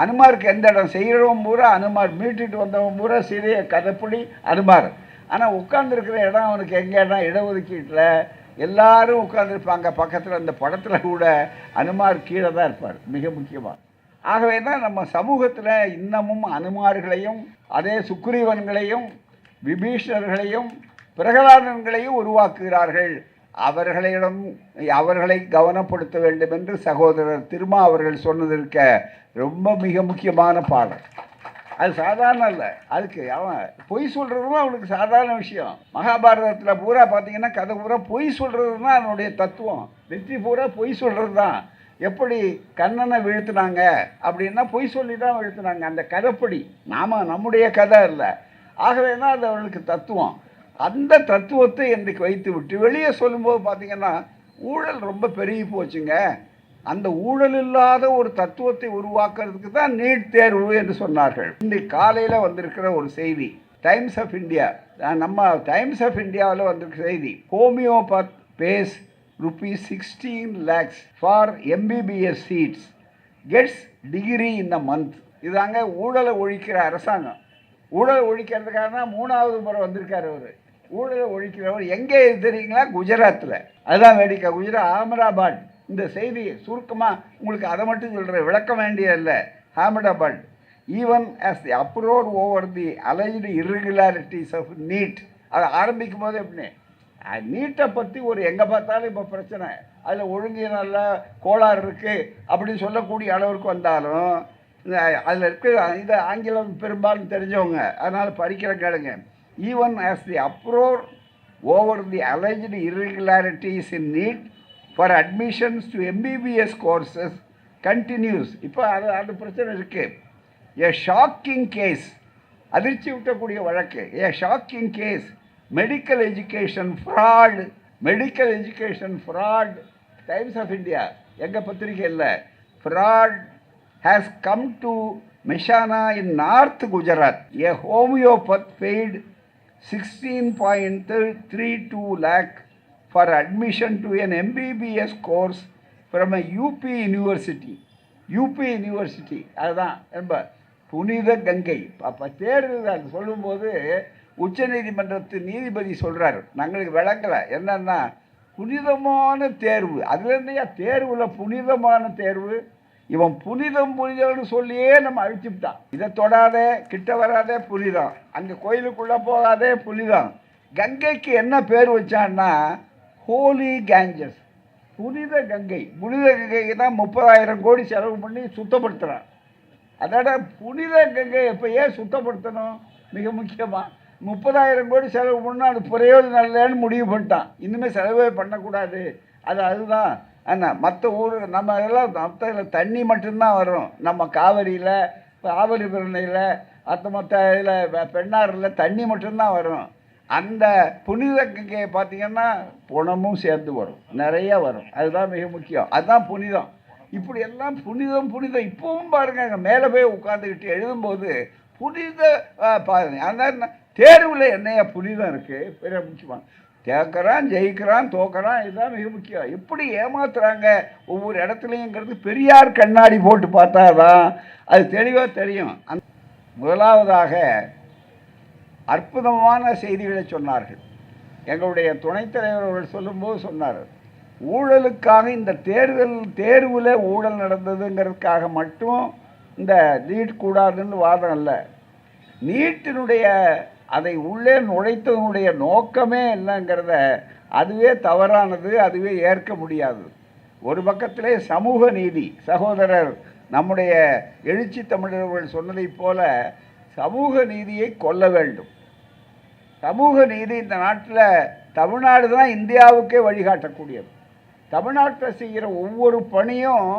அனுமாருக்கு எந்த இடம் செய்கிறவன் பூரா அனுமார், மீட்டுட்டு வந்தவன் பூரா சிறிய கதைப்படி அனுமார். ஆனால் உட்கார்ந்துருக்கிற இடம் அவனுக்கு எங்கே இடம்? இடஒதுக்கீட்டில் எல்லாரும் உட்கார்ந்துருப்பாங்க பக்கத்தில். அந்த படத்தில் கூட அனுமார் கீழே தான் இருப்பார் மிக முக்கியமாக. ஆகவே தான் நம்ம சமூகத்தில் இன்னமும் அனுமார்களையும் அதே சுக்ரீவன்களையும் விபீஷணர்களையும் பிரகலாதன்களையும் உருவாக்குகிறார்கள். அவர்களை கவனப்படுத்த வேண்டும் என்று சகோதரர் திருமா அவர்கள் சொன்னதற்க ரொம்ப மிக முக்கியமான பாடம். அது சாதாரண இல்லை. அதுக்கு அவன் பொய் சொல்கிறதும் அவனுக்கு சாதாரண விஷயம். மகாபாரதத்தில் பூரா பார்த்தீங்கன்னா கதை பூரா பொய் சொல்கிறது தான் அதனுடைய தத்துவம். வெற்றி பூரா பொய் சொல்கிறது தான். எப்படி கண்ணனை வீழ்த்தினாங்க அப்படின்னா பொய் சொல்லி தான் வீழ்த்தினாங்க, அந்த கதைப்படி. நம்முடைய கதை இல்லை. ஆகவே தான் அது அவனுக்கு தத்துவம். அந்த தத்துவத்தை இன்றைக்கு வைத்து விட்டு வெளியே சொல்லும்போது பார்த்தீங்கன்னா ஊழல் ரொம்ப பெருகி போச்சுங்க. அந்த ஊழல் இல்லாத ஒரு தத்துவத்தை உருவாக்குறதுக்கு தான் நீட் தேர்வு என்று சொன்னார்கள். இன்றைக்கு காலையில் வந்திருக்கிற ஒரு செய்தி, டைம்ஸ் ஆஃப் இந்தியா, நம்ம டைம்ஸ் ஆஃப் இந்தியாவில் வந்திருக்கிற செய்தி, homeopath pays ₹16 lakhs for MBBS seats, gets degree in a month. இதாங்க ஊழலை ஒழிக்கிற அரசாங்கம். ஊழலை ஒழிக்கிறதுக்காக தான் 3வது முறை வந்திருக்காரு அவர். ஊழலை ஒழிக்கிறவர் எங்கே தெரியுங்களா? குஜராத்தில். அதுதான் வேடிக்கை. அகமதாபாத். இந்த செய்தி சுருக்கமாக உங்களுக்கு அதை மட்டும் சொல்கிறேன், விளக்க வேண்டியதில்லை. Ahmedabad, even as the uproar over the alleged irregularities of NEET. அதை ஆரம்பிக்கும் போது எப்படி நீட்டை பற்றி ஒரு எங்கே பார்த்தாலும் இப்போ பிரச்சனை, அதில் ஒழுங்கு நல்ல கோளாறு இருக்குது அப்படின்னு சொல்லக்கூடிய அளவுக்கு வந்தாலும் அதில் இருக்க இதை ஆங்கிலம் பெரும்பாலும் தெரிஞ்சவங்க, அதனால் படிக்கிற கேளுங்க. Even as the uproar over the alleged irregularities in NEET for admissions to MBBS courses continues. இப்போ அது பிரச்சனை இருக்குது. ஏ ஷாக்கிங் கேஸ், அதிர்ச்சி விட்டக்கூடிய வழக்கு. A shocking case, medical education fraud. Times of India எங்கள் பத்திரிகை இல்லை. Fraud has come to Mehsana in North Gujarat. A homeopath paid 16.32 lakh for admission to an MBBS course from a UP university. அதுதான் ரொம்ப புனித கங்கை. அப்போ தேர்வு அது சொல்லும்போது உச்சநீதிமன்றத்து நீதிபதி சொல்கிறார், நாங்களுக்கு விளங்கலை என்னன்னா புனிதமான தேர்வு. அதுலேருந்தையா தேர்வில் புனிதமான தேர்வு? இவன் புனிதம்னு சொல்லியே நம்ம அழிச்சுட்டான். இதை தொடாதே, கிட்ட வராதே, புனிதம். அங்கே கோயிலுக்குள்ளே போகாதே, புனிதம். கங்கைக்கு என்ன பேர் வச்சான்னா ஹோலி கேஞ்சஸ், புனித கங்கை. புனித கங்கைக்கு தான் 30,000 கோடி செலவு பண்ணி சுத்தப்படுத்துகிறான். அதோட புனித கங்கை எப்போ ஏன் சுத்தப்படுத்தணும்? மிக முக்கியமாக 30,000 கோடி செலவு பண்ணால் அது பிரயோஜனம் இல்லைன்னு முடிவு பண்ணிட்டான். இன்னுமே செலவே பண்ணக்கூடாது. அதுதான் ஆனால் மற்ற ஊர் நம்ம இதெல்லாம் மற்ற தண்ணி மட்டும்தான் வரும். நம்ம காவிரியில், ஆவரிபரணையில், மற்ற இதில் பெண்ணாறில் தண்ணி மட்டும்தான் வரும். அந்த புனித கங்கையை பார்த்திங்கன்னா புணமும் சேர்ந்து வரும், நிறைய வரும். அதுதான் மிக முக்கியம். அதுதான் புனிதம். இப்படி எல்லாம் புனிதம். இப்பவும் பாருங்கள், அங்கே மேலே போய் உட்காந்துக்கிட்டு எழுதும்போது புனித அந்த தேர்வில் என்னையா புனிதம் இருக்குது? பெரிய முக்கியமாக கேட்குறான், ஜெயிக்கிறான், தோக்கிறான். இதுதான் மிக முக்கியம். எப்படி ஏமாத்துறாங்க ஒவ்வொரு இடத்துலையுங்கிறது பெரியார் கண்ணாடி போட்டு பார்த்தா தான் அது தெளிவாக தெரியும். முதலாவதாக அற்புதமான செய்திகளை சொன்னார்கள். எங்களுடைய துணைத் தலைவர் அவர்கள் சொல்லும்போது சொன்னார், ஊழலுக்காக இந்த தேர்வில் ஊழல் நடந்ததுங்கிறதுக்காக மட்டும் இந்த நீட் கூடாதுன்னு வாதம் இல்லை. நீட்டினுடைய அதை உள்ளே நுழைத்ததனுடைய நோக்கமே என்னங்கிறத அதுவே தவறானது, அதுவே ஏற்க முடியாது. ஒரு பக்கத்திலே சமூக நீதி, சகோதரர் நம்முடைய எழுச்சி தமிழர்கள் சொன்னதைப் போல சமூக நீதியை கொல்ல வேண்டும். சமூக நீதி இந்த நாட்டில் தமிழ்நாடு தான் இந்தியாவுக்கே வழிகாட்டக்கூடியது. தமிழ்நாட்டில் செய்கிற ஒவ்வொரு பணியும்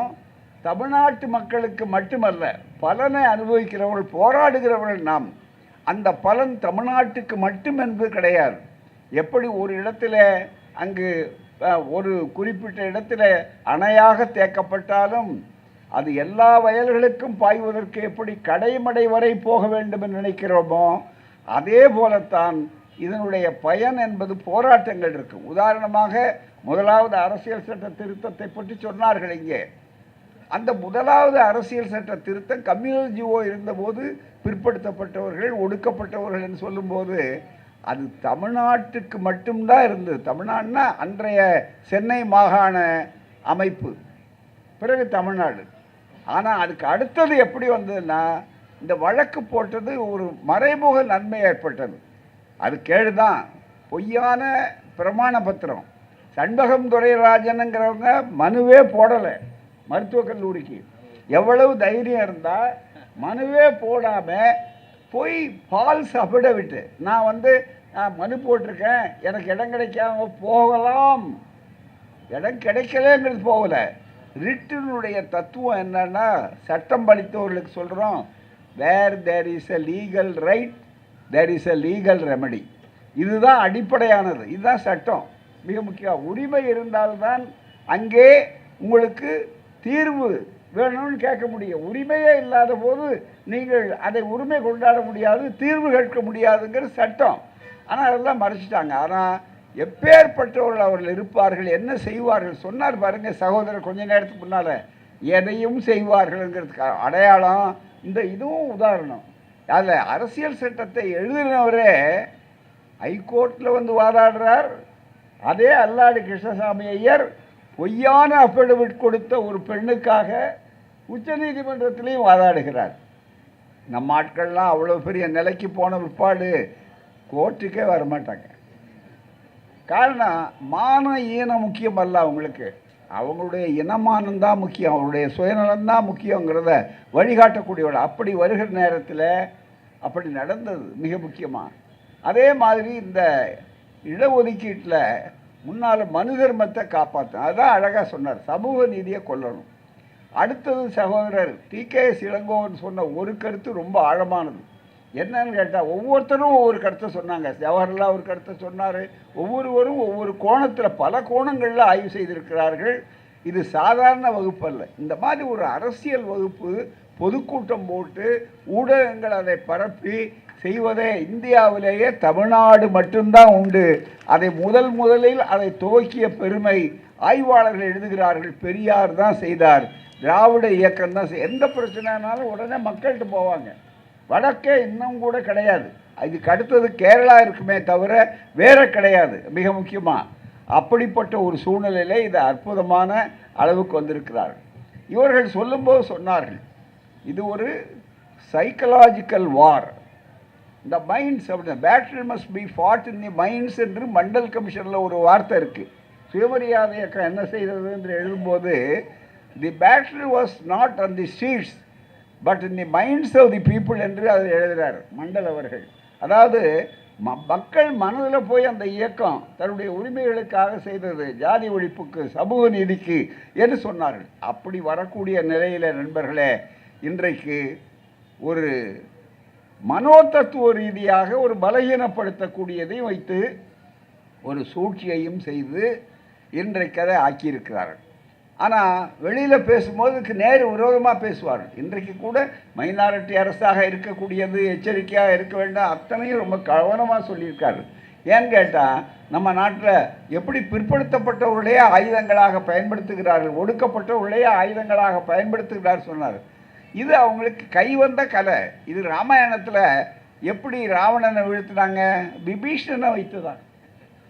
தமிழ்நாட்டு மக்களுக்கு மட்டுமல்ல, பலனை அனுபவிக்கிறவர்கள், போராடுகிறவர்கள் நாம். அந்த பலன் தமிழ்நாட்டுக்கு மட்டும் என்பது கிடையாது. எப்படி ஒரு இடத்துல அங்கு ஒரு குறிப்பிட்ட இடத்துல அணையாக தேக்கப்பட்டாலும் அது எல்லா வயல்களுக்கும் பாய்வதற்கு எப்படி கடைமடை வரை போக வேண்டும் என்று நினைக்கிறோமோ, அதே போலத்தான் இதனுடைய பயன் என்பது போராட்டங்கள் இருக்கும். உதாரணமாக முதலாவது அரசியல் சட்ட திருத்தத்தை பற்றி சொன்னார்கள் இங்கே. அந்த முதலாவது அரசியல் சட்ட திருத்தம் கம்யூனல் ஜிஓ இருந்தபோது பிற்படுத்தப்பட்டவர்கள் ஒடுக்கப்பட்டவர்கள் என்று சொல்லும்போது அது தமிழ்நாட்டுக்கு மட்டும்தான் இருந்தது. தமிழ்நாடுனா அன்றைய சென்னை மாகாண அமைப்பு, பிறகு தமிழ்நாடு. ஆனால் அதுக்கு அடுத்தது எப்படி வந்ததுன்னா, இந்த வழக்கு போட்டது ஒரு மறைமுக நன்மை ஏற்பட்டது. அது கேடுதான், பொய்யான பிரமாண பத்திரம். சண்பகம் துரைராஜனுங்கிறவங்க மனுவே போடலை மருத்துவக் கல்லூரிக்கு. எவ்வளவு தைரியம் இருந்தால் மனுவே போடாமல் போய் ஃபால்ஸ் அஃபிடவிட்டு நான் மனு போட்டிருக்கேன், எனக்கு இடம் கிடைக்காம போகலாம், இடம் கிடைக்கலங்கிறது போகலை. ரிட்டினுடைய தத்துவம் என்னன்னா, சட்டம் படித்தவர்களுக்கு சொல்கிறோம், where there is a legal right there is a legal remedy. இதுதான் அடிப்படையானது, இதுதான் சட்டம். மிக முக்கியம், உரிமை இருந்தால்தான் அங்கே உங்களுக்கு தீர்வு வேணும்னு கேட்க முடியும். உரிமையே இல்லாத போது நீங்கள் அதை உரிமை கொண்டாட முடியாது, தீர்வு கேட்க முடியாதுங்கிற சட்டம். ஆனால் அதெல்லாம் மறைச்சிட்டாங்க. ஆனால் எப்பேற்பட்டவர்கள் அவர்கள் இருப்பார்கள், என்ன செய்வார்கள் சொன்னார் பாருங்கள் சகோதரர் கொஞ்ச நேரத்துக்கு முன்னால். எதையும் செய்வார்கள்ங்கிறதுக்கு அடையாளம் இதுவும் உதாரணம். அதில் அரசியல் சட்டத்தை எழுதினவரே ஹைகோர்ட்டில் வாதாடுறார். அதே அல்லாடி கிருஷ்ணசாமி ஐயர் பொய்யான அஃபிடவிட் கொடுத்த ஒரு பெண்ணுக்காக உச்சநீதிமன்றத்திலையும் வாதாடுகிறார். நம்ம ஆட்கள்லாம் அவ்வளோ பெரிய நிலைக்கு போன பிற்பாடு கோர்ட்டுக்கே வரமாட்டாங்க. காரணம், மான ஈனம் முக்கியம் அல்ல அவங்களுக்கு, அவங்களுடைய இனமானந்தான் முக்கியம், அவங்களுடைய சுயநலம்தான் முக்கியங்கிறத வழிகாட்டக்கூடியவள். அப்படி வருகிற நேரத்தில் அப்படி நடந்தது மிக முக்கியமாக. அதே மாதிரி இந்த இடஒதுக்கீட்டில் முன்னால் மனு தர்மத்தை காப்பாற்றணும். அதுதான் அழகாக சொன்னார், சமூக நீதியை கொல்லணும். அடுத்தது சகோதரர் TKS இளங்கோவன் சொன்ன ஒரு கருத்து ரொம்ப ஆழமானது. என்னன்னு கேட்டால், ஒவ்வொருத்தரும் ஒவ்வொரு கருத்தை சொன்னாங்க. ஜவஹர்லால் ஒரு கருத்தை சொன்னார். ஒவ்வொருவரும் ஒவ்வொரு கோணத்தில் பல கோணங்களில் ஆய்வு செய்திருக்கிறார்கள். இது சாதாரண வகுப்பு அல்ல. இந்த மாதிரி ஒரு அரசியல் வகுப்பு பொதுக்கூட்டம் போட்டு ஊடகங்கள் அதை பரப்பி செய்வதே இந்தியாவிலேயே தமிழ்நாடு மட்டும்தான் உண்டு. அதை முதலில் அதை துவக்கிய பெருமை ஆய்வாளர்கள் எழுதுகிறார்கள், பெரியார் தான் செய்தார், திராவிட இயக்கம் தான். எந்த பிரச்சனைனாலும் உடனே மக்கள்கிட்ட போவாங்க. வடக்கே இன்னும் கூட கிடையாது, இதுக்கு அடுத்தது கேரளா இருக்குமே தவிர வேற கிடையாது மிக முக்கியமாக. அப்படிப்பட்ட ஒரு சூழ்நிலையிலே இது அற்புதமான அளவுக்கு வந்திருக்கிறார்கள். இவர்கள் சொல்லும்போது சொன்னார்கள், இது ஒரு சைக்கலாஜிக்கல் வார். இந்த மைண்ட்ஸ் அப்படி battle must be fought in the minds என்று மண்டல் கமிஷனில் ஒரு வார்த்தை இருக்குது. சுயமரியாதை இயக்கம் என்ன செய்கிறது என்று எழுதும்போது, the battle was not on the streets but in the minds of the people என்று அதை எழுதுகிறார் மண்டல் அவர்கள். அதாவது மக்கள் மனதில் போய் அந்த இயக்கம் தன்னுடைய உரிமைகளுக்காக செய்தது, ஜாதி ஒழிப்புக்கு, சமூக நீதிக்கு என்று சொன்னார்கள். அப்படி வரக்கூடிய நிலையில் நண்பர்களே, இன்றைக்கு ஒரு மனோதத்துவ ரீதியாக ஒரு பலகீனப்படுத்தக்கூடியதையும் வைத்து ஒரு சூழ்ச்சியையும் செய்து இன்றைக்கு அதை ஆக்கியிருக்கிறார்கள். ஆனால் வெளியில் பேசும்போது நேரு விரோதமாக பேசுவார்கள். இன்றைக்கு கூட மைனாரிட்டி அரசாக இருக்கக்கூடியது, எச்சரிக்கையாக இருக்க வேண்டாம், அத்தனையும் ரொம்ப கவனமாக சொல்லியிருக்காரு. ஏன்னு கேட்டால், நம்ம நாட்டில் எப்படி பிற்படுத்தப்பட்டவர்களையே ஆயுதங்களாக பயன்படுத்துகிறார்கள், ஒடுக்கப்பட்டவர்களையே ஆயுதங்களாக பயன்படுத்துகிறார் சொன்னார். இது அவங்களுக்கு கைவந்த கலை. இது ராமாயணத்தில் எப்படி ராவணனை வீழ்த்தினாங்க, விபீஷணனை வைத்து தான்.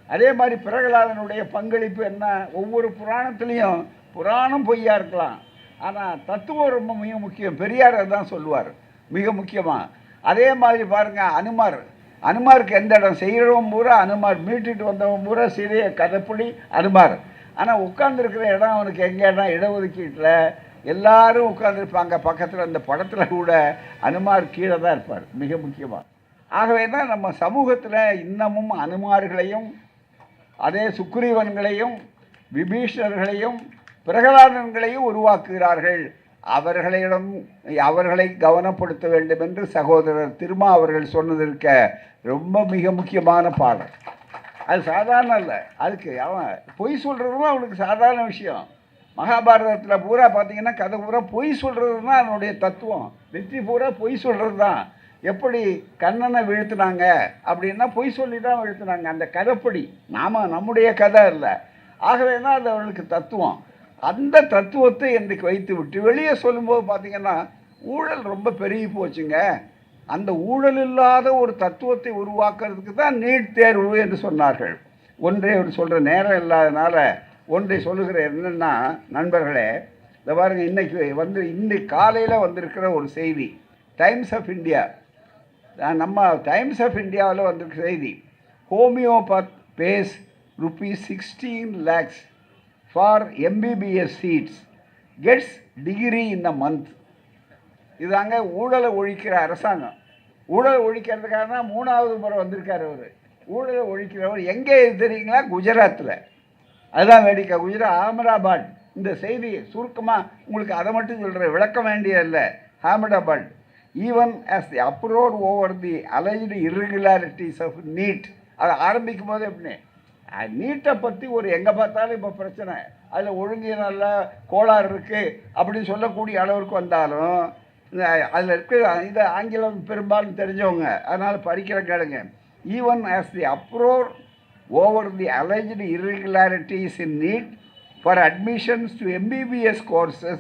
அதே மாதிரி பிரகலாதனுடைய பங்களிப்பு என்ன, ஒவ்வொரு புராணத்துலேயும் புராணம் பொய்யா இருக்கலாம், ஆனால் தத்துவம் ரொம்ப மிக முக்கியம். பெரியார் தான் சொல்லுவார் மிக முக்கியமாக. அதே மாதிரி பாருங்கள், அனுமாருக்கு எந்த இடம் செய்கிறவன் பூரா அனுமார், மீட்டுட்டு வந்தவன் பூரா சிறிய கதைப்படி அனுமார். ஆனால் உட்கார்ந்துருக்கிற இடம் அவனுக்கு எங்கே இடம், இடஒதுக்கீட்டில் எல்லாரும் உட்கார்ந்துருப்பாங்க பக்கத்தில். அந்த படத்தில் கூட அனுமார் கீழே தான் இருப்பார் மிக முக்கியமாக. ஆகவே தான் நம்ம சமூகத்தில் இன்னமும் அனுமார்களையும், அதே சுக்ரீவன்களையும், விபீஷணர்களையும், பிரகலாதன்களையும் உருவாக்குகிறார்கள். அவர்களை கவனப்படுத்த வேண்டும் என்று சகோதரர் திருமா அவர்கள் சொன்னதற்க ரொம்ப மிக முக்கியமான பாடம். அது சாதாரண இல்லை. அதுக்கு அவன் பொய் சொல்கிறதும் அவனுக்கு சாதாரண விஷயம். மகாபாரதத்தில் பூரா பார்த்தீங்கன்னா கதை பூரா பொய் சொல்கிறது தான் அதனுடைய தத்துவம். வெற்றி பூரா பொய் சொல்கிறது தான். எப்படி கண்ணனை வீழ்த்தினாங்க அப்படின்னா பொய் சொல்லி தான் வீழ்த்தினாங்க, அந்த கதைப்படி. நம்முடைய கதை இல்லை. ஆகவே தான் அது அவர்களுக்கு தத்துவம். அந்த தத்துவத்தை இன்றைக்கு வைத்து விட்டு வெளியே சொல்லும்போது பார்த்தீங்கன்னா ஊழல் ரொம்ப பெருகி போச்சுங்க. அந்த ஊழல் இல்லாத ஒரு தத்துவத்தை உருவாக்குறதுக்கு தான் நீட் தேர்வு என்று சொன்னார்கள். ஒன்றே ஒரு சொல்கிற நேரம் இல்லாதனால ஒன்றை சொல்லுகிற என்னென்னா, நண்பர்களே, இந்த பாருங்கள், இன்னைக்கு காலையில் வந்திருக்கிற ஒரு செய்தி, டைம்ஸ் ஆஃப் இந்தியா, நம்ம டைம்ஸ் ஆஃப் இந்தியாவில் வந்திருக்கிற செய்தி, homeopath pays ₹16 lakhs for MBBS seats, gets degree in a month. இதாங்க ஊழலை ஒழிக்கிற அரசாங்கம். ஊழலை ஒழிக்கிறதுக்காக தான் 3வது முறை வந்திருக்கார் அவர். ஊழலை ஒழிக்கிறவர் எங்கே தெரியுங்களா? குஜராத்தில். அதுதான் வேடிக்கை. அகமதாபாத். இந்த செய்தி சுருக்கமாக உங்களுக்கு அதை மட்டும் சொல்கிறேன், விளக்க வேண்டியதில்ல. Ahmedabad, even as the uproar over the alleged irregularities of NEET. அதை ஆரம்பிக்கும் போது எப்படின்னு நீட்டை பற்றி ஒரு எங்கே பார்த்தாலும் இப்போ பிரச்சனை, அதில் ஒழுங்கு நல்ல கோளாறு இருக்குது அப்படின்னு சொல்லக்கூடிய அளவிற்கு வந்தாலும் அதில் இருக்கிற இது ஆங்கிலம் பெரும்பாலும் தெரிஞ்சவங்க, அதனால் படிக்கிற கேளுங்க. Even as the uproar over the alleged irregularities in need for admissions to MBBS courses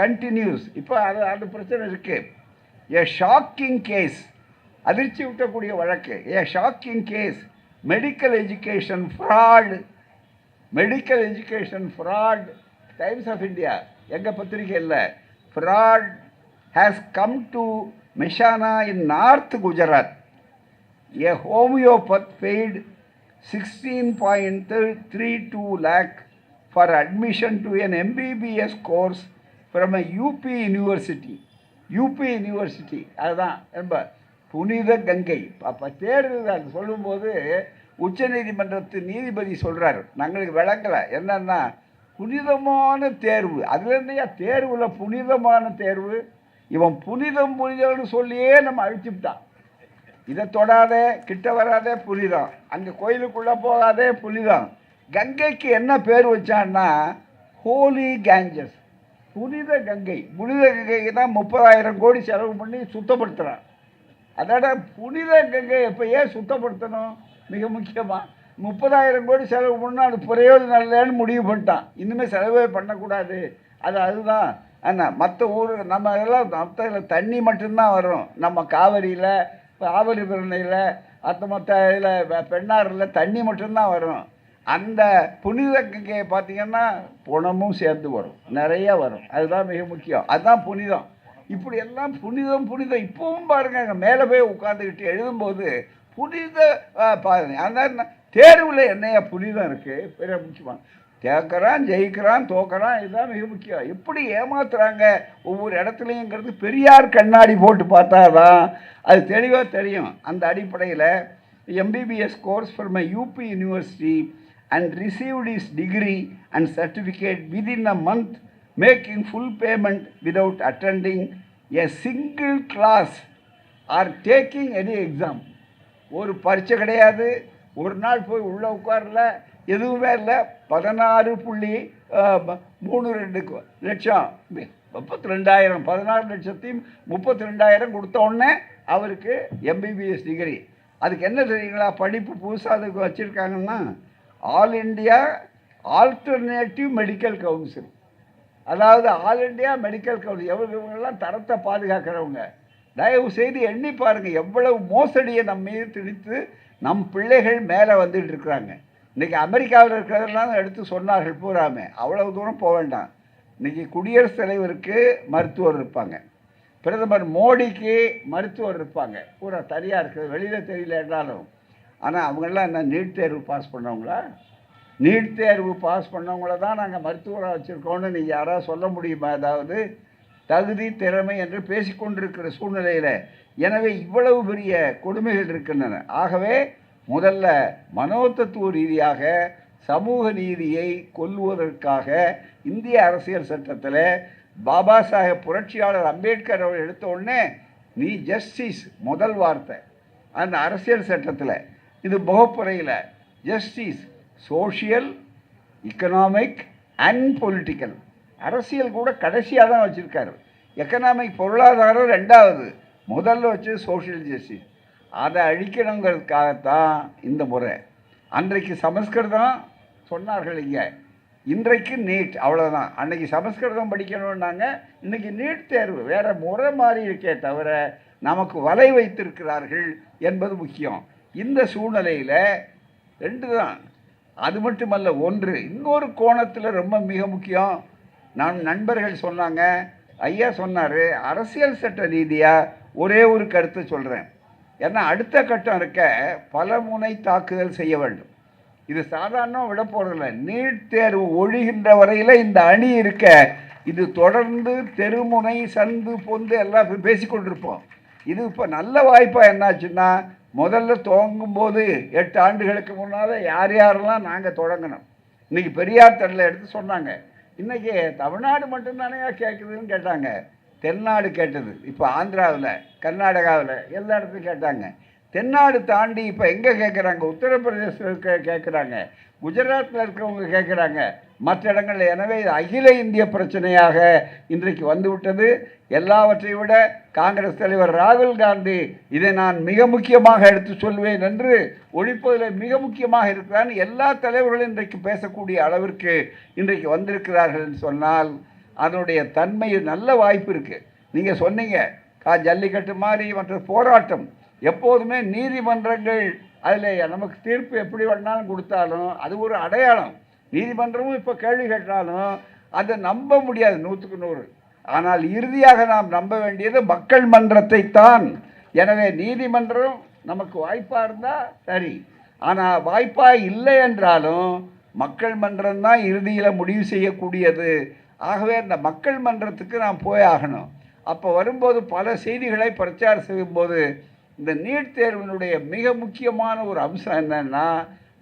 continues. இப்போ அது பிரச்சனை இருக்குது. ஏ ஷாக்கிங் கேஸ், அதிர்ச்சி விட்டக்கூடிய வழக்கு. A shocking case, medical education fraud. Times of India, எங்கள் பத்திரிகை இல்லை, fraud has come to Mehsana in North Gujarat. A homeopath paid 16.32 lakh for admission to an MBBS course from a UP university. அதுதான் ரொம்ப புனித கங்கை. அப்போ தேர்வு சொல்லும்போது உச்சநீதிமன்றத்து நீதிபதி சொல்கிறார், நாங்களுக்கு விளங்கலை என்னன்னா புனிதமான தேர்வு. அதுலேருந்தையா தேர்வில் புனிதமான தேர்வு? இவன் புனிதம்னு சொல்லியே நம்ம அழிச்சுட்டான். இதை தொடாதே, கிட்ட வராதே, புனிதம். அங்கே கோயிலுக்குள்ளே போகாதே, புனிதம். கங்கைக்கு என்ன பேர் வச்சான்னா ஹோலி கேஞ்சஸ், புனித கங்கை. புனித கங்கைக்கு தான் 30,000 கோடி செலவு பண்ணி சுத்தப்படுத்துகிறான். அதோட புனித கங்கை எப்போ ஏன் சுத்தப்படுத்தணும்? மிக முக்கியமாக 30,000 கோடி செலவு பண்ணால் அது பிரயோஜனம் இல்லைன்னு முடிவு பண்ணிட்டான். இன்னுமே செலவே பண்ணக்கூடாது. அதுதான் ஆனால் மற்ற ஊர் நம்ம இதெல்லாம் மற்ற தண்ணி மட்டும்தான் வரும். நம்ம காவிரியில், ஆவரி பிரணையில், மற்ற இதில் பெண்ணாறில் தண்ணி மட்டும்தான் வரும். அந்த புனித கங்கையை பார்த்திங்கன்னா புணமும் சேர்ந்து வரும், நிறைய வரும். அதுதான் மிக முக்கியம், அதுதான் புனிதம். இப்படி எல்லாம் புனிதம். இப்பவும் பாருங்கள், அங்கே மேலே போய் உட்காந்துக்கிட்டு எழுதும்போது புனித அந்த தேர்வில் என்னையா புனிதம் இருக்குது? பெரிய முக்கியமாக கேட்குறான், ஜெயிக்கிறான், தோக்கிறான், இதுதான் மிக முக்கியம். எப்படி ஏமாத்துறாங்க ஒவ்வொரு இடத்துலையுங்கிறது பெரியார் கண்ணாடி போட்டு பார்த்தாதான் அது தெளிவாக தெரியும். அந்த அடிப்படையில் MBBS course from a UP university and received is degree and certificate within a month, making full payment without attending a single class or taking any exam. ஒரு பரீட்சை கிடையாது, ஒரு நாள் போய் உள்ளே உட்காரல, எதுவுமே இல்லை. 16.32 லட்சம் 32,000 16,32,000 கொடுத்த உடனே அவருக்கு MBBS டிகிரி. அதுக்கு என்ன தெரியுங்களா? படிப்பு புதுசாக அதுக்கு வச்சுருக்காங்கன்னா all India alternative medical council. அதாவது ஆல் இண்டியா மெடிக்கல் கவுன்சில். இவங்கெல்லாம் தரத்தை பாதுகாக்கிறவங்க. தயவு செய்து எண்ணி பாருங்கள் எவ்வளவு மோசடியை நம்ம மீது திணித்து நம் பிள்ளைகள் மேலே வந்துட்டு இருக்கிறாங்க. இன்றைக்கி அமெரிக்காவில் இருக்கிறதெல்லாம் எடுத்து சொன்னார்கள் பூராமே. அவ்வளவு தூரம் போக வேண்டாம். இன்றைக்கி குடியரசுத் தலைவருக்கு மருத்துவர் இருப்பாங்க, பிரதமர் மோடிக்கு மருத்துவர் இருப்பாங்க, பூரா தனியாக இருக்குது, வெளியில் தெரியல என்றாலும். ஆனால் அவங்கெல்லாம் என்ன நீட் தேர்வு பாஸ் பண்ணவங்களா? நீட் தேர்வு பாஸ் பண்ணவங்கள தான் நாங்கள் மருத்துவராக வச்சுருக்கோன்னு நீங்கள் யாராவது சொல்ல முடியுமா? அதாவது தகுதி திறமை என்று பேசிக்கொண்டிருக்கிற சூழ்நிலையில். எனவே இவ்வளவு பெரிய கொடுமைகள் இருக்கின்றன. ஆகவே முதல்ல மனோதத்துவ ரீதியாக சமூக நீதியை கொல்லுவதற்காக இந்திய அரசியல் சட்டத்தில் பாபா சாஹேப் புரட்சியாளர் அம்பேத்கர் அவர் எடுத்த உடனே நீ ஜஸ்டிஸ் முதல் வார்த்தை அந்த அரசியல் சட்டத்தில். இது முகப்புறையில் justice social, economic and political. அரசியல் கூட கடைசியாக தான் வச்சுருக்காரு. எக்கனாமிக் பொருளாதாரம் ரெண்டாவது, முதல்ல வச்சு சோஷியல் ஜஸ்டிஸ். அதை அழிக்கணுங்கிறதுக்காகத்தான் இந்த முறை. அன்றைக்கு சமஸ்கிருதம் சொன்னார்கள் இங்கே, இன்றைக்கு நீட் அவ்வளோதான். அன்னைக்கு சமஸ்கிருதம் படிக்கணும்னாங்க, இன்னைக்கு நீட் தேர்வு வேறு முறை மாறி இருக்கே தவிர நமக்கு வலை வைத்திருக்கிறார்கள் என்பது முக்கியம். இந்த சூழ்நிலையில் ரெண்டு தான். அது மட்டுமல்ல, ஒன்று இன்னொரு கோணத்தில் ரொம்ப மிக முக்கியம். நண்பர்கள் சொன்னாங்க, ஐயா சொன்னார், அரசியல் சட்ட ரீதியாக ஒரே ஒரு கருத்தை சொல்கிறேன். ஏன்னா அடுத்த கட்டம் இருக்க பல முனை தாக்குதல் செய்ய வேண்டும். இது சாதாரண விட போகிறதில்ல. நீட் தேர்வு ஒழிகின்ற வரையில் இந்த அணி இருக்க இது தொடர்ந்து தெருமுனை சந்து பொந்து எல்லாம் பேசிக்கொண்டிருப்போம். இது இப்போ நல்ல வாய்ப்பாக என்னாச்சுன்னா, முதல்ல துவங்கும்போது 8 ஆண்டுகளுக்கு முன்னால் யார் யாரெல்லாம் நாங்கள் தொடங்கினோம். இன்றைக்கி பெரியார் தடலை எடுத்து சொன்னாங்க. இன்றைக்கி தமிழ்நாடு மட்டும்தானே கேட்குதுன்னு கேட்டாங்க. தென்னாடு கேட்டது. இப்போ ஆந்திராவில், கர்நாடகாவில் எல்லா இடத்துலையும் கேட்டாங்க. தென்னாடு தாண்டி இப்போ எங்கே கேட்குறாங்க? உத்தரப்பிரதேசத்தில் கேட்குறாங்க, குஜராத்தில் இருக்கிறவங்க கேட்குறாங்க, மற்ற இடங்களில். எனவே இது அகில இந்திய பிரச்சனையாக இன்றைக்கு வந்துவிட்டது. எல்லாவற்றையும் விட காங்கிரஸ் தலைவர் ராகுல் காந்தி இதை நான் மிக முக்கியமாக எடுத்து சொல்வேன் என்று ஒழிப்பதில் மிக முக்கியமாக இருக்கிறான். எல்லா தலைவர்களும் இன்றைக்கு பேசக்கூடிய அளவிற்கு இன்றைக்கு வந்திருக்கிறார்கள் என்று சொன்னால் அதனுடைய தன்மை நல்ல வாய்ப்பு இருக்குது. நீங்கள் சொன்னீங்க ஜல்லிக்கட்டு மாதிரி மற்ற போராட்டம் எப்போதுமே நீதிமன்றங்கள் அதில் நமக்கு தீர்ப்பு எப்படி வேணாலும் கொடுத்தாலும் அது ஒரு அடையாளம். நீதிமன்றமும் இப்போ கேள்வி கேட்டாலும் அதை நம்ப முடியாது 100க்கு 100. ஆனால் இறுதியாக நாம் நம்ப வேண்டியது மக்கள் மன்றத்தை தான். எனவே நீதிமன்றம் நமக்கு வாய்ப்பாக இருந்தால் சரி, ஆனால் வாய்ப்பாக இல்லை என்றாலும் மக்கள் மன்றம் தான் இறுதியில் முடிவு செய்யக்கூடியது. ஆகவே இந்த மக்கள் மன்றத்துக்கு நாம் போய் ஆகணும். அப்போ வரும்போது பல செய்திகளை பிரச்சாரம் செய்யும்போது இந்த நீட் தேர்வினுடைய மிக முக்கியமான ஒரு அம்சம் என்னன்னா,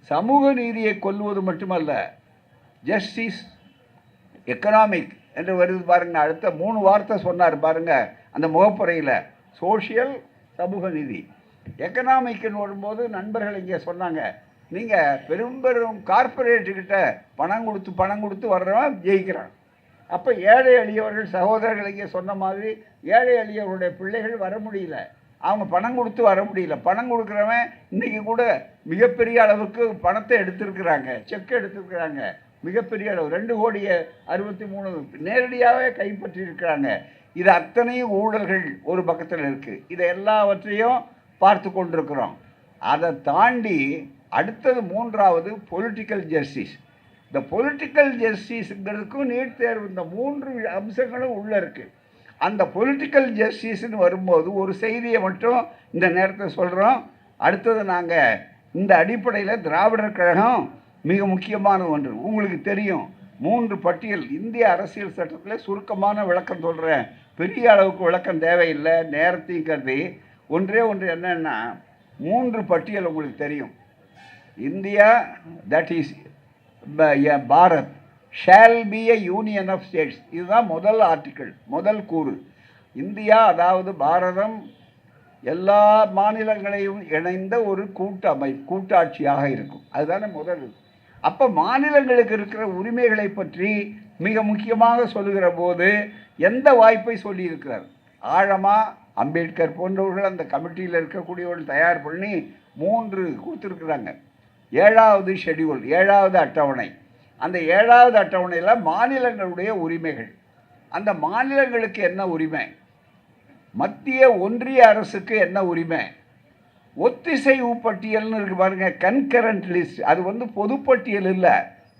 சமூக நீதியை கொல்வது மட்டுமல்ல, ஜஸ்டிஸ், எக்கனாமிக் என்று வருது பாருங்கள். அடுத்த 3 வார்த்தை சொன்னார் பாருங்கள் அந்த முகப்புரையில். சோஷியல், சமூக நீதி. எக்கனாமிக்னு வரும்போது நண்பர்கள் இங்கே சொன்னாங்க, நீங்கள் பெரும் பெரும் கார்பரேட்டுக்கிட்ட பணம் கொடுத்து வர்றவன் ஜெயிக்கிறான். அப்போ ஏழை எளியவர்கள் சகோதரர்கள் இங்கே சொன்ன மாதிரி ஏழை எளியவருடைய பிள்ளைகள் வர முடியல. அவங்க பணம் கொடுத்து வர முடியல. பணம் கொடுக்குறவன் இன்றைக்கி கூட மிகப்பெரிய அளவுக்கு பணத்தை எடுத்திருக்கிறாங்க, செக் எடுத்திருக்கிறாங்க. மிகப்பெரிய அளவு 2,63,00,000 நேரடியாகவே கைப்பற்றியிருக்கிறாங்க. இது அத்தனையும் ஊழல்கள் ஒரு பக்கத்தில் இருக்குது. இதை எல்லாவற்றையும் பார்த்து கொண்டிருக்கிறோம். அதை தாண்டி அடுத்தது 3வது பொலிட்டிக்கல் ஜஸ்டிஸ். இந்த பொலிட்டிக்கல் ஜஸ்டிஸுங்கிறதுக்கும் நீட் தேர்வு, இந்த 3 அம்சங்களும் உள்ளே இருக்குது. அந்த பொலிட்டிக்கல் ஜஸ்டிஸ்ன்னு வரும்போது ஒரு செய்தியை மட்டும் இந்த நேரத்தில் சொல்கிறோம். அடுத்தது நாங்கள் இந்த அடிப்படையில் திராவிடர் கழகம் மிக முக்கியமான ஒன்று. உங்களுக்கு தெரியும், 3 பட்டியல் இந்திய அரசியல் சட்டத்தில் சுருக்கமான விளக்கம் சொல்கிறேன். பெரிய அளவுக்கு விளக்கம் தேவையில்லை, நேரத்தையும் கருதி. ஒன்றே ஒன்று என்னென்னா, 3 பட்டியல் உங்களுக்கு தெரியும். India, that is Bharat shall be a union of states. இதுதான் முதல் ஆர்டிக்கிள், முதல் கூறு. இந்தியா அதாவது பாரதம் எல்லா மாநிலங்களையும் இணைந்த ஒரு கூட்டாட்சியாக இருக்கும். அதுதானே முதல். அப்போ மாநிலங்களுக்கு இருக்கிற உரிமைகளை பற்றி மிக முக்கியமாக சொல்லுகிற போது எந்த வாய்ப்பை சொல்லியிருக்கிறார்? ஆழமாக அம்பேத்கர் போன்றவர்கள் அந்த கமிட்டியில் இருக்கக்கூடியவர்கள் தயார் பண்ணி 3 கொடுத்துருக்குறாங்க. 7வது ஷெட்யூல், 7வது அட்டவணை. அந்த 7வது அட்டவணையில் மாநிலங்களுடைய உரிமைகள். அந்த மாநிலங்களுக்கு என்ன உரிமை, மத்திய ஒன்றிய அரசுக்கு என்ன உரிமை, ஒத்திசைவு பட்டியல்னு இருக்கு பாருங்கள், கன்கரண்ட் லிஸ்ட். அது பொதுப்பட்டியல் இல்லை,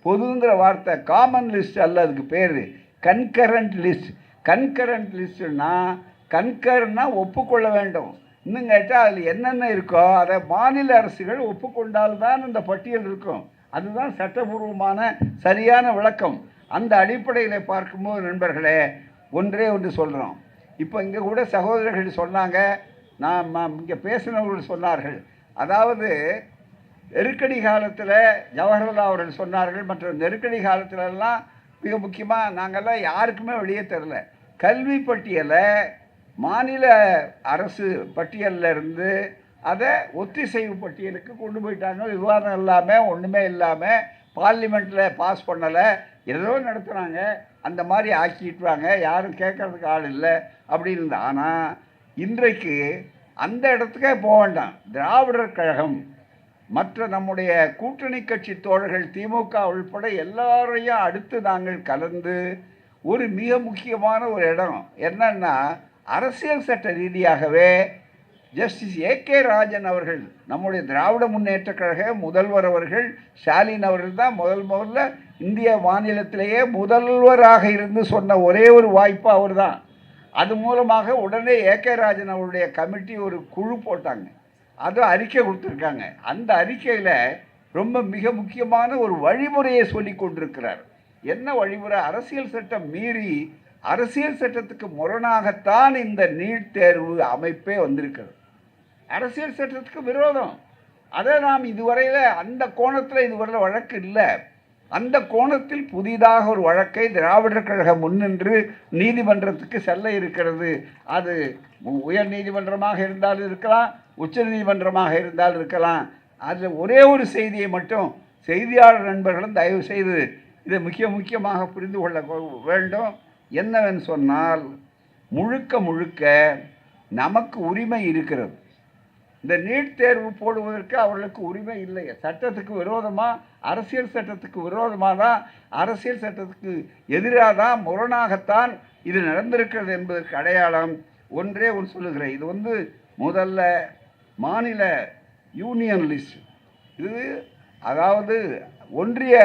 பொதுங்கிற வார்த்தை காமன் லிஸ்ட் அல்ல, அதுக்கு பேர் கன்கரண்ட் லிஸ்ட். கன்கரண்ட் லிஸ்ட்னா கன்கர்னா ஒப்புக்கொள்ள வேண்டும். இன்னும் கேட்டால் அதில் என்னென்ன இருக்கோ அதை மாநில அரசுகள் ஒப்புக்கொண்டால்தான் அந்த பட்டியல் இருக்கும். அதுதான் சட்டபூர்வமான சரியான விளக்கம். அந்த அடிப்படையில் பார்க்கும்போது நண்பர்களே, ஒன்றே ஒன்று சொல்கிறோம். இப்போ இங்கே கூட சகோதரர்கள் சொன்னாங்க, நான் இங்கே பேசினவர்கள் சொன்னார்கள், அதாவது நெருக்கடி காலத்தில் ஜவஹர்லால் அவர்கள் சொன்னார்கள், மற்ற நெருக்கடி காலத்திலெல்லாம் மிக முக்கியமாக நாங்கள்லாம் யாருக்குமே வெளியே தரல. கல்வி பட்டியலை மாநில அரசு பட்டியலில் இருந்து அதை ஒத்திசைவு பட்டியலுக்கு கொண்டு போயிட்டாங்க. விவாதம் இல்லாமல், ஒன்றுமே இல்லாமல், பார்லிமெண்ட்டில் பாஸ் பண்ணலை, ஏதோ நடத்துகிறாங்க, அந்த மாதிரி ஆக்கிட்டுவாங்க, யாரும் கேட்குறதுக்கு ஆள் இல்லை அப்படின்னு இருந்தால். ஆனால் இன்றைக்கு அந்த இடத்துக்கே போக வேண்டாம். திராவிடர் கழகம் மற்ற நம்முடைய கூட்டணி கட்சி தோழர்கள் திமுக உள்பட எல்லாரையும் அடுத்து நாங்கள் கலந்து ஒரு மிக முக்கியமான ஒரு இடம் என்னன்னா, அரசியல் சட்ட ரீதியாகவே ஜஸ்டிஸ் ஏ.கே. ராஜன் அவர்கள், நம்முடைய திராவிட முன்னேற்ற கழக முதல்வர் அவர்கள், ஸ்டாலின் அவர்கள் தான் முதல்ல இந்திய மாநிலத்திலேயே முதல்வராக இருந்து சொன்ன ஒரே ஒரு வாய்ப்பு அவர் தான். அது மூலமாக உடனே ஏ.கே. ராஜன் அவருடைய கமிட்டி ஒரு குழு போட்டாங்க, அது அறிக்கை கொடுத்துருக்காங்க. அந்த அறிக்கையில் ரொம்ப மிக முக்கியமான ஒரு வழிமுறையை சொல்லி கொண்டிருக்கிறார். என்ன வழிமுறை? அரசியல் சட்டம் மீறி அரசியல் சட்டத்துக்கு முரணாகத்தான் இந்த நீட் தேர்வு அமைப்பே வந்திருக்கிறது. அரசியல் சட்டத்துக்கு விரோதம். அதை நாம் இதுவரையில் அந்த கோணத்தில் இதுவரையில் வழக்கு இல்லை. அந்த கோணத்தில் புதிதாக ஒரு வழக்கை திராவிடர் கழகம் முன்னின்று நீதிமன்றத்துக்கு செல்ல இருக்கிறது. அது உயர் நீதிமன்றமாக இருந்தாலும் இருக்கலாம், உச்ச நீதிமன்றமாக இருந்தாலும் இருக்கலாம். அதில் ஒரே ஒரு செய்தியை மட்டும் செய்தியாளர் நண்பர்களும் தயவு செய்து இதை முக்கியமாக புரிந்து கொள்ள வேண்டும். என்னவென்று சொன்னால், முழுக்க நமக்கு உரிமை இருக்கிறது. இந்த நீட் தேர்வு போடுவதற்கு அவர்களுக்கு உரிமை இல்லை. சட்டத்துக்கு விரோதமாக, அரசியல் சட்டத்துக்கு விரோதமாக தான், அரசியல் சட்டத்துக்கு எதிராக தான், முரணாகத்தான் இது நடந்திருக்கிறது என்பதற்கு அடையாளம் ஒன்றே ஒன்று சொல்லுகிறேன். இது முதல்ல மாநில யூனியன் லிஸ்ட், இது அதாவது ஒன்றிய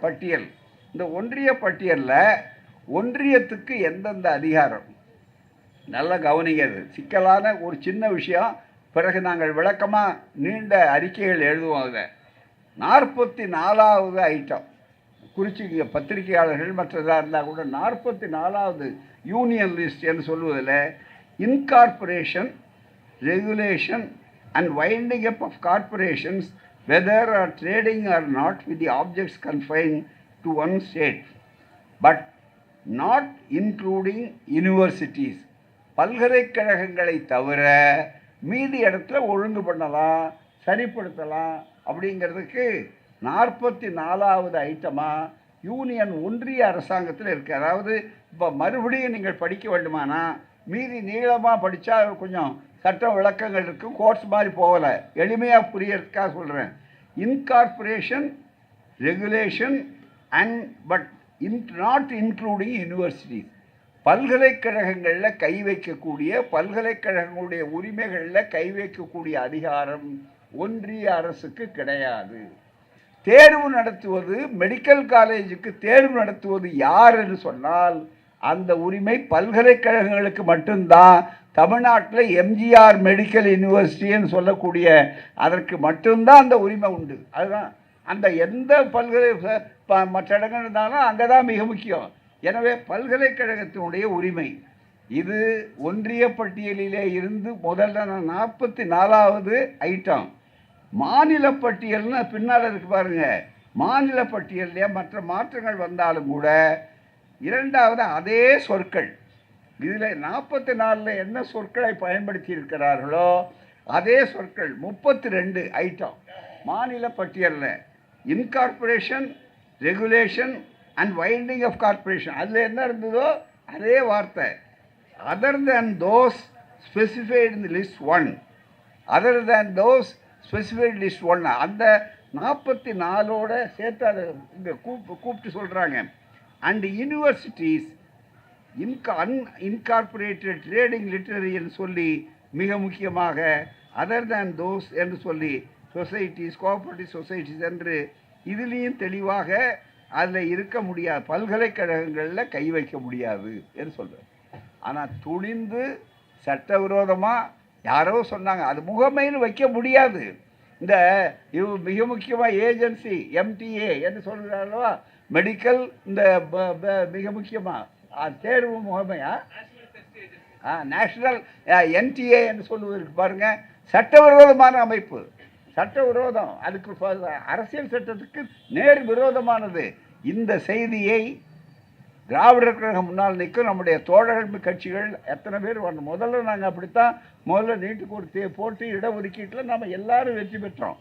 பட்டியல். இந்த ஒன்றிய பட்டியலில் ஒன்றியத்துக்கு எந்தெந்த அதிகாரம், நல்லா கவனிக்கிறது, சிக்கலான ஒரு சின்ன விஷயம். பிறகு நாங்கள் விளக்கமாக நீண்ட அறிக்கைகள் எழுதுவோம். அதில் 44வது ஐட்டம் குறிச்சிக்க பத்திரிகையாளர்கள் மற்றதாக இருந்தால் கூட 44வது யூனியன் லிஸ்ட் என்று சொல்வதில் incorporation, regulation and winding up of corporations whether are trading or not with the objects confined to one state, but not including universities. பல்கலைக்கழகங்களை தவிர மீதி இடத்துல ஒழுங்கு பண்ணலாம், சரிப்படுத்தலாம் அப்படிங்கிறதுக்கு 44வது ஐட்டமாக யூனியன் ஒன்றிய அரசாங்கத்தில் இருக்குது. அதாவது இப்போ மறுபடியும் நீங்கள் படிக்க வேண்டுமானா மீதி நீளமாக படித்தா கொஞ்சம் சட்ட விளக்கங்கள் இருக்கும், கோர்ஸ் மாதிரி போகலை, எளிமையாக புரியறதுக்காக சொல்கிறேன். Incorporation, regulation and but not including universities. பல்கலைக்கழகங்களில் கை வைக்கக்கூடிய, பல்கலைக்கழகங்களுடைய உரிமைகளில் கை வைக்கக்கூடிய அதிகாரம் ஒன்றிய அரசுக்கு கிடையாது. தேர்வு நடத்துவது, மெடிக்கல் காலேஜுக்கு தேர்வு நடத்துவது யார் என்று சொன்னால் அந்த உரிமை பல்கலைக்கழகங்களுக்கு மட்டும்தான். தமிழ்நாட்டில் எம்ஜிஆர் மெடிக்கல் யூனிவர்சிட்டின்னு சொல்லக்கூடிய அதற்கு மட்டும்தான் அந்த உரிமை உண்டு. அதுதான் அந்த எந்த மற்ற இடங்கள் இருந்தாலும் அங்கே தான் மிக முக்கியம். எனவே பல்கலைக்கழகத்தினுடைய உரிமை இது ஒன்றிய பட்டியலிலே இருந்து முதல்ல 44வது ஐட்டம். மாநில பட்டியல்னு பின்னால் இருக்கு பாருங்கள். மாநில பட்டியலே மற்ற மாற்றங்கள் வந்தாலும் கூட இரண்டாவது அதே சொற்கள், இதில் 44ல் என்ன சொற்களை பயன்படுத்தி இருக்கிறார்களோ அதே சொற்கள் 32 ஐட்டம் மாநில பட்டியலில். Incorporation, regulation and winding of corporation, அதில் என்ன இருந்ததோ அதே வார்த்தை. Other than those specified in list 1, other than those specified list 1, அந்த 44ஓட சேர்த்து அதை இங்கே கூப்பிட்டு சொல்கிறாங்க. அண்ட் யூனிவர்சிட்டிஸ், இன்கார்பரேட்டட் ட்ரேடிங் லிட்டரரின்னு சொல்லி மிக முக்கியமாக அதர் தேன் தோஸ் என்று சொல்லி சொசைட்டிஸ், கோஆபரேட்டிவ் சொசைட்டிஸ் என்று இதுலேயும் தெளிவாக அதில் இருக்க முடியாது, பல்கலைக்கழகங்களில் கை வைக்க முடியாது என்று சொல்கிறார். ஆனால் துணிந்து சட்டவிரோதமாக யாரோ சொன்னாங்க, அது முகமைன்னு வைக்க முடியாது. இந்த மிக முக்கியமாக ஏஜென்சி எம்டிஏ என்று சொல்கிறாரோ மெடிக்கல், இந்த மிக முக்கியமாக தேர்வு முகமையா நேஷ்னல் என்டிஏ என்று சொல்லுவதற்கு பாருங்கள், சட்டவிரோதமான அமைப்பு, சட்டவிரோதம், அதுக்கு அரசியல் சட்டத்துக்கு நேர் விரோதமானது. இந்த செய்தியை திராவிடர் கழகம் முன்னால் நிற்கும் நம்முடைய தோழர்கள் கட்சிகள் எத்தனை பேர் வரணும். முதல்ல நாங்கள் அப்படித்தான் முதல்ல நீட்டுக்கு ஒரு போட்டு இடஒதுக்கீட்டில் நம்ம எல்லாரும் வெற்றி பெற்றோம்.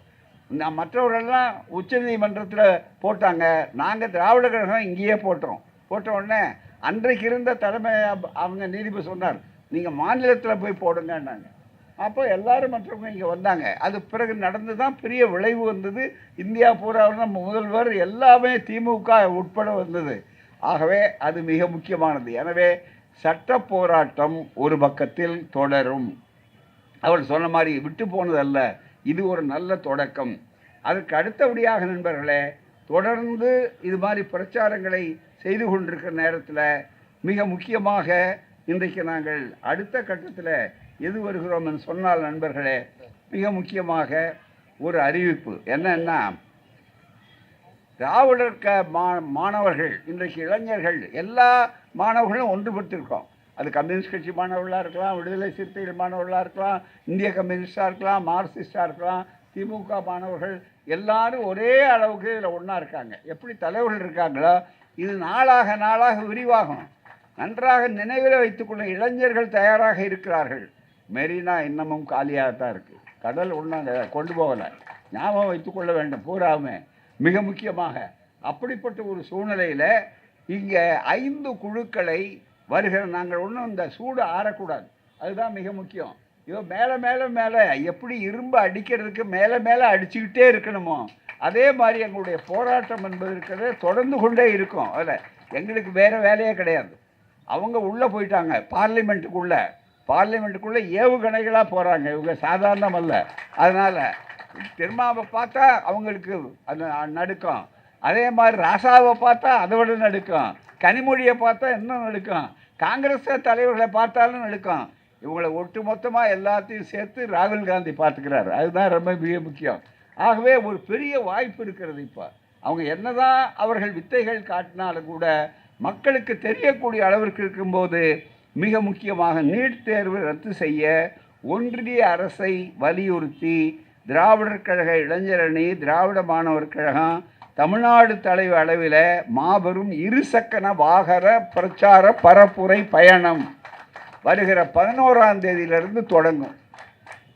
மற்றவர்களெல்லாம் உச்சநீதிமன்றத்தில் போட்டாங்க, நாங்கள் திராவிடர் கழகம் இங்கேயே போட்ட உடனே அன்றைக்கு இருந்த தலைமை அவங்க நீதிபதி சொன்னார், நீங்கள் மாநிலத்தில் போய் போடுங்கன்னாங்க. அப்போ எல்லாரும் மற்றவங்க இங்கே வந்தாங்க. அது பிறகு நடந்து தான் பெரிய விளைவு வந்தது. இந்தியா பூராவில் நம்ம முதல்வர் எல்லாமே திமுக உட்பட வந்தது. ஆகவே அது மிக முக்கியமானது. எனவே சட்ட போராட்டம் ஒரு பக்கத்தில் தொடரும். அவர் சொன்ன மாதிரி விட்டு போனதல்ல, இது ஒரு நல்ல தொடக்கம். அதற்கு அடுத்தபடியாக நண்பர்களே, தொடர்ந்து இது மாதிரி பிரச்சாரங்களை செய்து கொண்டிருக்கிற நேரத்தில் மிக முக்கியமாக இன்றைக்கு நாங்கள் அடுத்த கட்டத்தில் எது வருகிறோம் என்று சொன்னால் நண்பர்களே, மிக முக்கியமாக ஒரு அறிவிப்பு என்னன்னா, திராவிடர் மாணவர்கள் இன்றைக்கு இளைஞர்கள் எல்லா மாணவர்களும் ஒன்றுபட்டிருக்கோம். அது கம்யூனிஸ்ட் கட்சி மாணவர்களாக இருக்கலாம், விடுதலை சிறுத்தைகள் மாணவர்களாக இருக்கலாம், இந்திய கம்யூனிஸ்டாக இருக்கலாம், மார்க்சிஸ்டாக இருக்கலாம், திமுக மாணவர்கள் எல்லாரும் ஒரே அளவுக்கு இதில் ஒன்றா இருக்காங்க. எப்படி தலைவர்கள் இருக்காங்களோ இது நாளாக நாளாக விரிவாகும். நன்றாக நினைவில் வைத்துக்கொள்ள இளைஞர்கள் தயாராக இருக்கிறார்கள். மெரினா இன்னமும் காலியாக தான் இருக்குது. கடல் ஒன்றாங்க கொண்டு போகலை. ஞாபகம் வைத்துக்கொள்ள வேண்டும் பூராமே. மிக முக்கியமாக அப்படிப்பட்ட ஒரு சூழ்நிலையில் இங்கே 5 குழுக்களை வருகிற நாங்கள் ஒன்றும் இந்த சூடு ஆறக்கூடாது. அதுதான் மிக முக்கியம். இதோ மேலே மேலே மேலே எப்படி இரும்பு அடிக்கிறதுக்கு மேலே மேலே அடிச்சுக்கிட்டே இருக்கணுமோ அதே மாதிரி எங்களுடைய போராட்டம் என்பது இருக்கிறது தொடர்ந்து கொண்டே இருக்கும். அதில் எங்களுக்கு வேறு வேலையே கிடையாது. அவங்க உள்ளே போயிட்டாங்க பார்லிமெண்ட்டுக்குள்ளே ஏவுகணைகளாக போகிறாங்க. இவங்க சாதாரணம் அல்ல. அதனால் திருமாவை பார்த்தா அவங்களுக்கு அந்த நடுக்கம். அதே மாதிரி ராசாவை பார்த்தா அதை விட நடுக்கம். கனிமொழியை பார்த்தா இன்னும் நடுக்கம். காங்கிரஸ் தலைவர்களை பார்த்தாலும் நடுக்கம். இவங்களை ஒட்டு மொத்தமாக எல்லாத்தையும் சேர்த்து ராகுல் காந்தி பார்த்துக்கிறாரு. அதுதான் ரொம்ப மிக முக்கியம். ஆகவே ஒரு பெரிய வாய்ப்பு இருக்கிறது. இப்போ அவங்க என்னதான் அவர்கள் வித்தைகள் காட்டினாலும் கூட மக்களுக்கு தெரியக்கூடிய அளவிற்கு இருக்கும்போது மிக முக்கியமாக நீட் தேர்வு ரத்து செய்ய ஒன்றிய அரசை வலியுறுத்தி திராவிடர் கழக இளைஞரணி, திராவிட மாணவர் கழகம் தமிழ்நாடு தலைவர் அளவில் மாபெரும் இருசக்கர வாகன பிரச்சார பரப்புரை பயணம் வருகிற 11ஆம் தேதியிலிருந்து தொடங்கும்.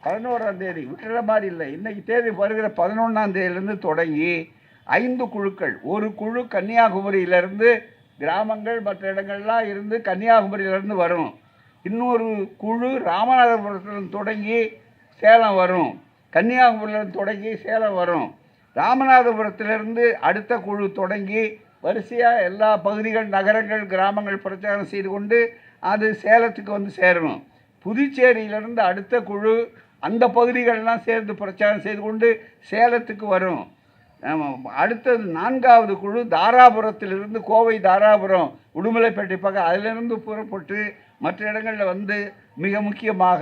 11ஆம் தேதி விட்டுற மாதிரி இல்லை. இன்றைக்கி தேதி வருகிற 11ஆம் தேதியிலிருந்து தொடங்கி 5 குழுக்கள். ஒரு குழு கன்னியாகுமரியிலேருந்து கிராமங்கள் மற்ற இடங்கள்லாம் இருந்து கன்னியாகுமரியிலேருந்து வரும். இன்னொரு குழு ராமநாதபுரத்திலிருந்து தொடங்கி சேலம் வரும். கன்னியாகுமரியிலிருந்து தொடங்கி சேலம் வரும். ராமநாதபுரத்திலிருந்து அடுத்த குழு தொடங்கி வரிசையாக எல்லா பகுதிகள், நகரங்கள், கிராமங்கள் பிரச்சாரம் செய்து கொண்டு அது சேலத்துக்கு வந்து சேரணும். புதுச்சேரியிலிருந்து அடுத்த குழு அந்த பகுதிகளெலாம் சேர்ந்து பிரச்சாரம் செய்து கொண்டு சேலத்துக்கு வரும். அடுத்தது 4வது குழு தாராபுரத்திலிருந்து, கோவை தாராபுரம் உடுமலைப்பேட்டை பக்கம், அதிலிருந்து புறப்பட்டு மற்ற இடங்களில் வந்து மிக முக்கியமாக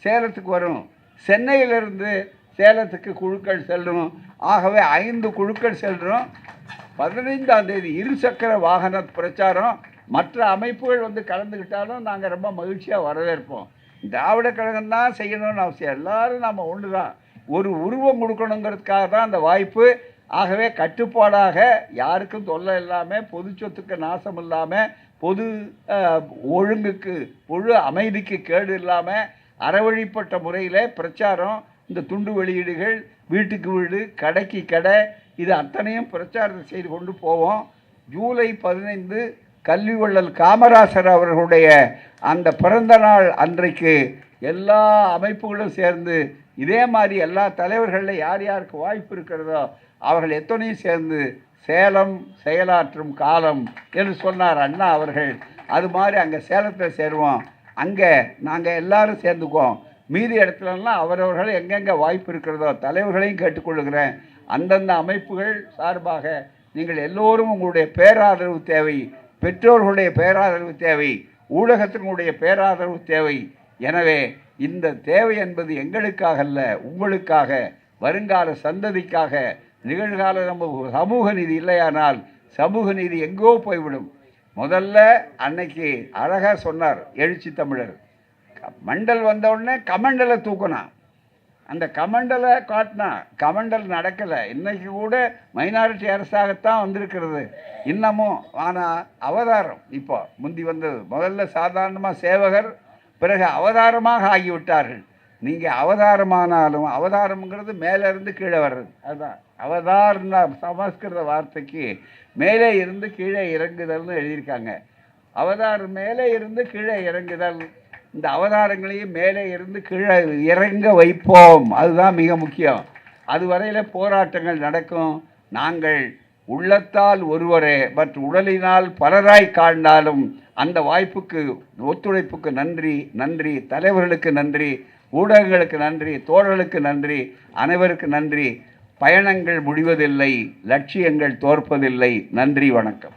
சேலத்துக்கு வரும். சென்னையிலிருந்து சேலத்துக்கு குழுக்கள் செல்லும். ஆகவே 5 குழுக்கள் செல்கிறோம். 15ஆம் தேதி இருசக்கர வாகன பிரச்சாரம். மற்ற அமைப்புகள் வந்து கலந்துக்கிட்டாலும் நாங்கள் ரொம்ப மகிழ்ச்சியாக வரவேற்போம். திராவிட கழகம் தான் செய்யணும்னு அவசியம். எல்லோரும் நம்ம ஒன்று தான். ஒரு உருவம் கொடுக்கணுங்கிறதுக்காக தான் அந்த வாய்ப்பு. ஆகவே கட்டுப்பாடாக, யாருக்கும் தொல்லை இல்லாமல், பொது சொத்துக்கு நாசம் இல்லாமல், பொது ஒழுங்குக்கு, பொது அமைதிக்கு கேடு இல்லாமல் அறவழிப்பட்ட முறையில் பிரச்சாரம், இந்த துண்டு வெளியீடுகள், வீட்டுக்கு வீடு, கடைக்கு கடை, இது அத்தனையும் பிரச்சாரத்தை செய்து கொண்டு போவோம். ஜூலை 15 கல்வி வள்ளல் காமராசர் அவர்களுடைய அந்த பிறந்த நாள் அன்றைக்கு எல்லா அமைப்புகளும் சேர்ந்து இதே மாதிரி எல்லா தலைவர்களில் யார் யாருக்கு வாய்ப்பு இருக்கிறதோ அவர்கள் எத்தனையும் சேர்ந்து சேலம் செயலாற்றும் காலம் என்று சொன்னார் அண்ணா அவர்கள். அது மாதிரி அங்கே சேலத்தில் சேருவோம். அங்கே நாங்கள் எல்லாரும் சேர்ந்துக்குவோம். மீதி இடத்துலலாம் அவரவர்கள் எங்கெங்கே வாய்ப்பு இருக்கிறதோ தலைவர்களையும் கேட்டுக்கொள்ளுகிறேன். அந்தந்த அமைப்புகள் சார்பாக நீங்கள் எல்லோரும் உங்களுடைய பேராதரவு தேவை, பெற்றோர்களுடைய பேராதரவு தேவை, ஊடகத்தினுடைய பேராதரவு தேவை. எனவே இந்த தேவை என்பது எங்களுக்காக அல்ல, உங்களுக்காக, வருங்கால சந்ததிக்காக. நிகழ்கால நம்ம சமூக நீதி இல்லையானால் சமூக நீதி எங்கோ போய்விடும். முதல்ல அன்னைக்கு அழகாக சொன்னார் எழுச்சி தமிழர், மண்டல் வந்தவுடனே கமண்டலை தூக்கினான். அந்த கமண்டலை காட்டினா கமண்டல் நடக்கலை. இன்றைக்கி கூட மைனாரிட்டி அரசாகத்தான் வந்திருக்கிறது இன்னமும். ஆனால் அவதாரம் இப்போ முந்தி வந்தது. முதல்ல சாதாரணமாக சேவகர், பிறகு அவதாரமாக ஆகிவிட்டார்கள். நீங்கள் அவதாரமானாலும், அவதாரம்ங்கிறது மேலேருந்து கீழே வர்றது, அதுதான் அவதார்னா சமஸ்கிருத வார்த்தைக்கு மேலே இருந்து கீழே இறங்குதல்னு எழுதியிருக்காங்க. அவதார் மேலே இருந்து கீழே இறங்குதல், இந்த அவதாரங்களையும் மேலே இருந்து கீழே இறங்க வைப்போம். அதுதான் மிக முக்கியம். அதுவரையில் போராட்டங்கள் நடக்கும். நாங்கள் உள்ளத்தால் ஒருவரே பட் உடலினால் பலராய் காண்டாலும் அந்த வாய்ப்புக்கு ஒத்துழைப்புக்கு நன்றி. நன்றி தலைவர்களுக்கு நன்றி, ஊடகங்களுக்கு நன்றி, தோழர்களுக்கு நன்றி, அனைவருக்கு நன்றி. பயணங்கள் முடிவதில்லை, லட்சியங்கள் தோற்பதில்லை. நன்றி, வணக்கம்.